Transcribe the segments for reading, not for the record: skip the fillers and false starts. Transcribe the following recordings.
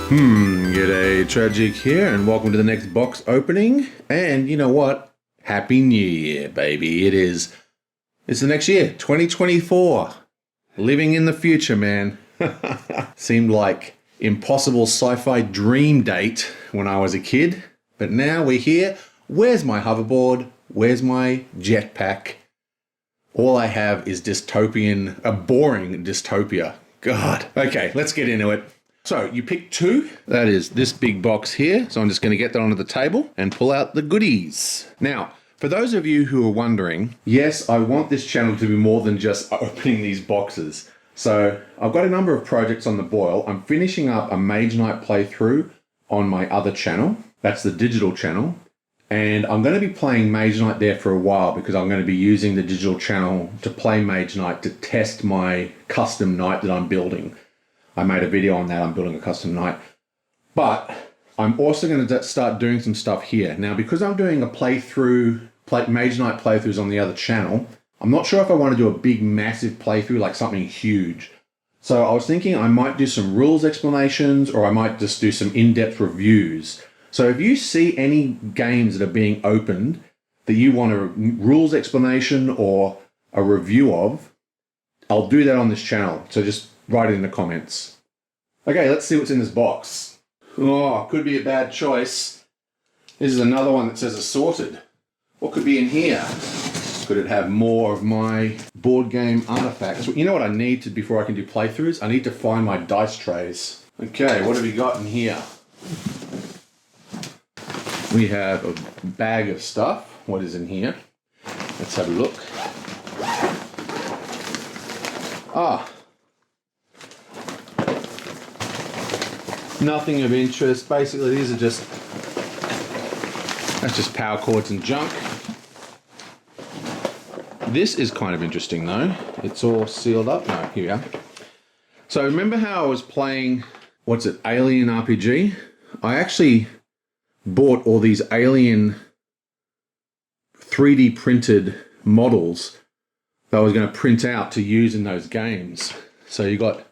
G'day, Tragic here, and welcome to the next box opening. And you know what? Happy New Year, baby. It's the next year, 2024. Living in the future, man. Seemed like impossible sci-fi dream date when I was a kid, but now we're here. Where's my hoverboard? Where's my jetpack? All I have is a boring dystopia. God. Okay, let's get into it. So you pick two. That is this big box here. So I'm just going to get that onto the table and pull out the goodies. Now, for those of you who are wondering, yes, I want this channel to be more than just opening these boxes. So I've got a number of projects on the boil. I'm finishing up a Mage Knight playthrough on my other channel. That's the digital channel. And I'm going to be playing Mage Knight there for a while because I'm going to be using the digital channel to play Mage Knight to test my custom knight that I'm building. I made a video on that. I'm building a custom knight. But I'm also going to start doing some stuff here. Now, because I'm doing a Mage Knight playthroughs on the other channel, I'm not sure if I want to do a big, massive playthrough, like something huge. So I was thinking I might do some rules explanations, or I might just do some in-depth reviews. So if you see any games that are being opened that you want a rules explanation or a review of, I'll do that on this channel. So just write it in the comments. Okay, let's see what's in this box. Oh, could be a bad choice. This is another one that says assorted. What could be in here? Could it have more of my board game artifacts? You know what I need to before I can do playthroughs? I need to find my dice trays. Okay, what have we got in here? We have a bag of stuff. What is in here? Let's have a look. Nothing of interest. Basically, that's just power cords and junk. This is kind of interesting though. It's all sealed up. No, here we are. So remember how I was playing, Alien RPG? I actually bought all these Alien 3D printed models that I was going to print out to use in those games. So you got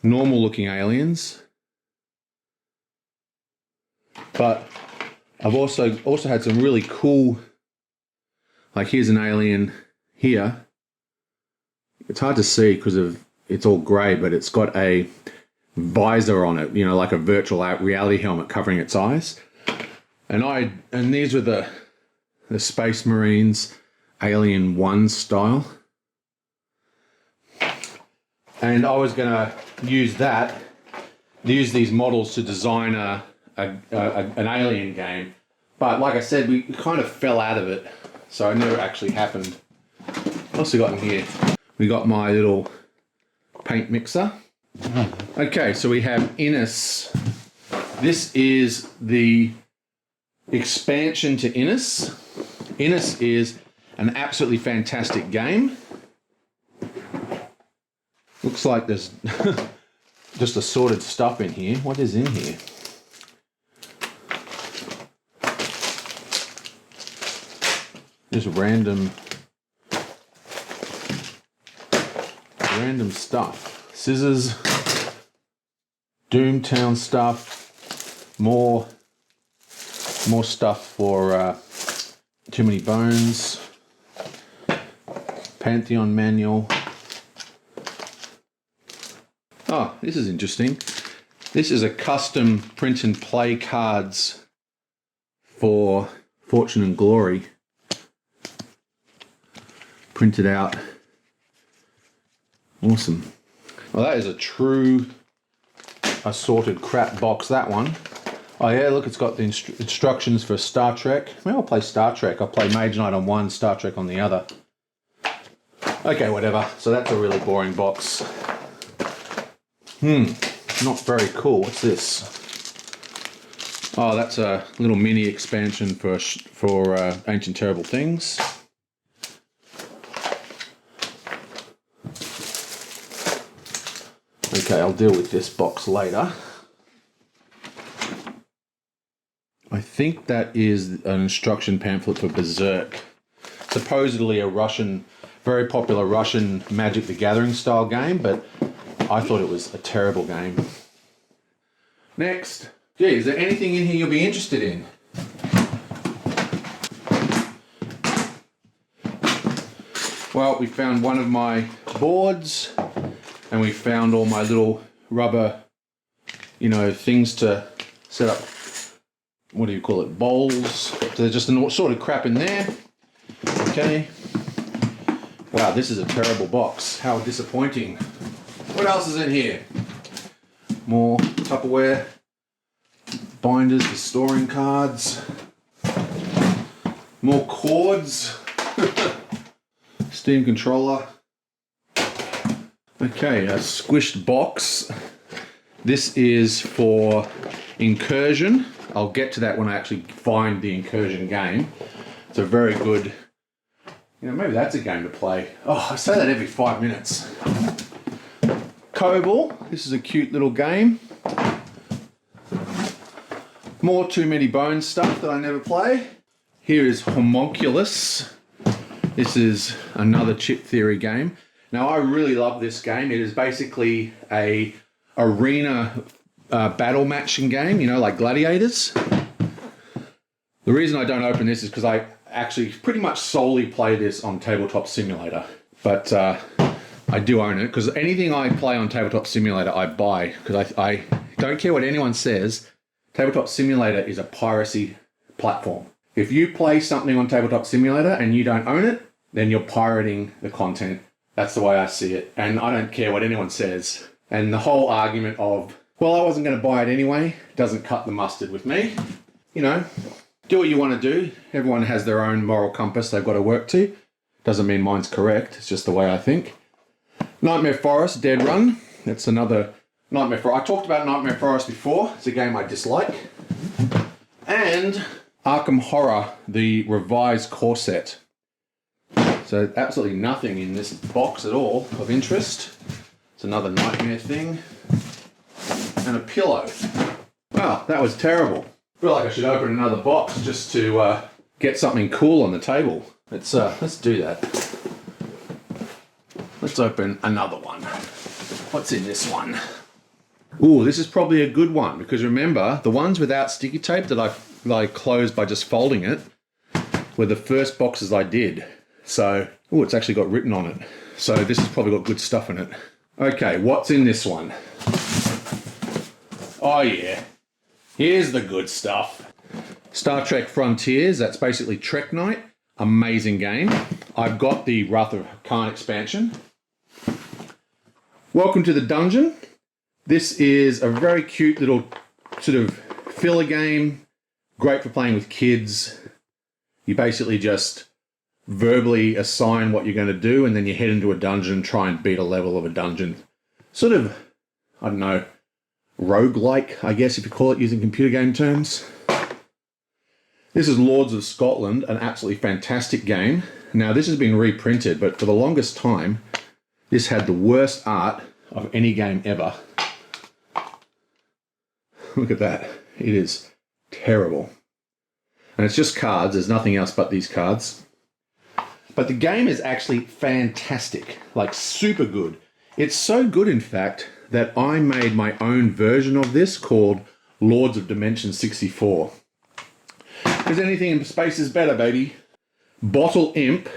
normal looking aliens, but I've also had some really cool, like here's an alien here. It's hard to see because it's all grey, but it's got a visor on it, you know, like a virtual reality helmet covering its eyes. And these were the Space Marines Alien 1 style. And I was going to use these models to design an Alien game. But like I said, we kind of fell out of it, so it never actually happened. What else we got in here? We got my little paint mixer. Okay, so we have Innis. This is the expansion to Innis. Innis is an absolutely fantastic game. Looks like there's just assorted stuff in here. What is in here? Just random stuff. Scissors, Doomtown stuff, more stuff for Too Many Bones, Pantheon manual. Oh, this is interesting. This is a custom print and play cards for Fortune and Glory. Printed out. Awesome. Well, that is a true assorted crap box, that one. Oh yeah, look, it's got the instructions for Star Trek. Maybe I'll play Star Trek. I'll play Mage Knight on one, Star Trek on the other. Okay, whatever. So that's a really boring box. Not very cool. What's this? Oh, that's a little mini expansion for Ancient Terrible Things. Okay, I'll deal with this box later. I think that is an instruction pamphlet for Berserk. Supposedly a very popular Russian Magic the Gathering style game, but I thought it was a terrible game. Next. Gee, is there anything in here you'll be interested in? Well, we found one of my boards, and we found all my little rubber, you know, things to set up, what do you call it, bowls. There's just a sort of crap in there. Okay. Wow, this is a terrible box. How disappointing. What else is in here? More Tupperware binders for storing cards. More cords. Steam controller. Okay, a squished box. This is for Incursion. I'll get to that when I actually find the Incursion game. It's a very good, you know, maybe that's a game to play. Oh, I say that every 5 minutes. Koval. This is a cute little game. More Too Many Bones stuff that I never play. Here is Homunculus. This is another chip theory game. Now, I really love this game. It is basically a arena battle matching game, you know, like gladiators. The reason I don't open this is because I actually pretty much solely play this on Tabletop Simulator. But I do own it because anything I play on Tabletop Simulator, I buy. Because I don't care what anyone says, Tabletop Simulator is a piracy platform. If you play something on Tabletop Simulator and you don't own it, then you're pirating the content. That's the way I see it. And I don't care what anyone says. And the whole argument of, well, I wasn't going to buy it anyway, doesn't cut the mustard with me. You know, do what you want to do. Everyone has their own moral compass they've got to work to. Doesn't mean mine's correct. It's just the way I think. Nightmare Forest, Dead Run. That's another Nightmare Forest. I talked about Nightmare Forest before. It's a game I dislike. And Arkham Horror, the revised core set. So absolutely nothing in this box at all of interest. It's another Nightmare thing. And a pillow. Wow, that was terrible. I feel like I should open another box just to get something cool on the table. Let's do that. Let's open another one. What's in this one? Ooh, this is probably a good one because remember, the ones without sticky tape that I closed by just folding it were the first boxes I did. So, ooh, it's actually got written on it. So this has probably got good stuff in it. Okay, what's in this one? Oh yeah, here's the good stuff. Star Trek Frontiers, that's basically Trek Night. Amazing game. I've got the Wrath of Khan expansion. Welcome to the Dungeon. This is a very cute little sort of filler game. Great for playing with kids. You basically just verbally assign what you're going to do and then you head into a dungeon and try and beat a level of a dungeon. Sort of, I don't know, roguelike, I guess if you call it using computer game terms. This is Lords of Scotland, an absolutely fantastic game. Now this has been reprinted, but for the longest time, this had the worst art of any game ever. Look at that. It is terrible. And it's just cards. There's nothing else but these cards. But the game is actually fantastic. Like super good. It's so good, in fact, that I made my own version of this called Lords of Dimension 64. Because anything in space is better, baby. Bottle Imp.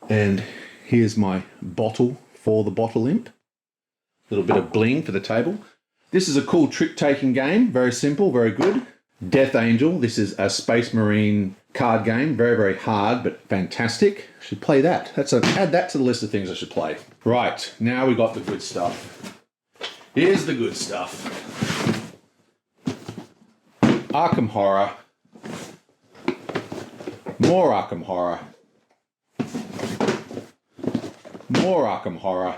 And here's my bottle for the Bottle Imp. A little bit of bling for the table. This is a cool trick-taking game. Very simple, very good. Death Angel. This is a Space Marine card game. Very, very hard, but fantastic. Should play that. Add that to the list of things I should play. Right, now we got the good stuff. Here's the good stuff. Arkham Horror. More Arkham Horror. More Arkham Horror.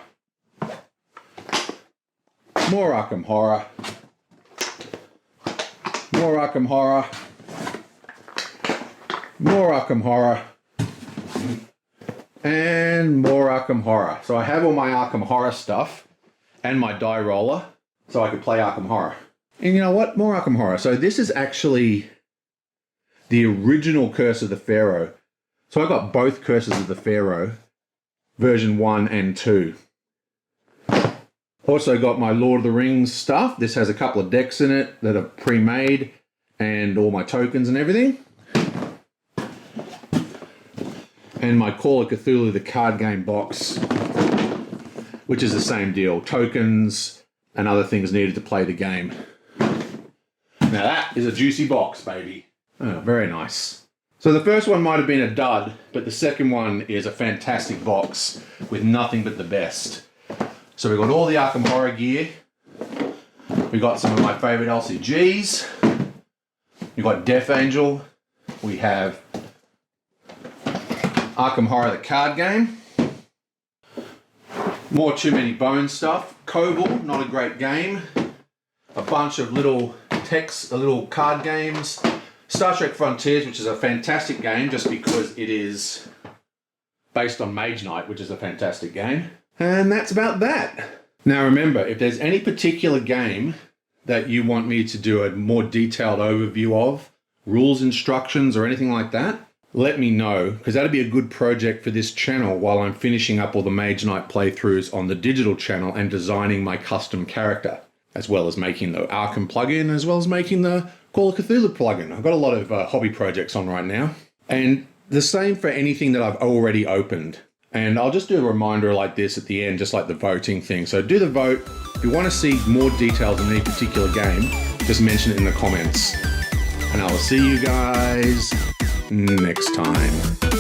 More Arkham Horror. More Arkham Horror. More Arkham Horror. And more Arkham Horror. So I have all my Arkham Horror stuff and my die roller so I could play Arkham Horror. And you know what? More Arkham Horror. So this is actually the original Curse of the Pharaoh. So I got both Curses of the Pharaoh, version 1 and 2. Also got my Lord of the Rings stuff. This has a couple of decks in it that are pre-made and all my tokens and everything. And my Call of Cthulhu, the card game box, which is the same deal. Tokens and other things needed to play the game. Now that is a juicy box, baby. Oh, very nice. So the first one might have been a dud, but the second one is a fantastic box with nothing but the best. So we've got all the Arkham Horror gear. We've got some of my favorite LCGs. We've got Death Angel. We have Arkham Horror, the card game. More Too Many Bones stuff. Koval, not a great game. A bunch of little little card games. Star Trek Frontiers, which is a fantastic game just because it is based on Mage Knight, which is a fantastic game. And that's about that. Now remember, if there's any particular game that you want me to do a more detailed overview of, rules, instructions, or anything like that, let me know, because that'd be a good project for this channel while I'm finishing up all the Mage Knight playthroughs on the digital channel and designing my custom character, as well as making the Arkham plugin, as well as making the Call of Cthulhu plugin. I've got a lot of hobby projects on right now. And the same for anything that I've already opened. And I'll just do a reminder like this at the end, just like the voting thing. So do the vote. If you want to see more details on any particular game, just mention it in the comments. And I will see you guys next time.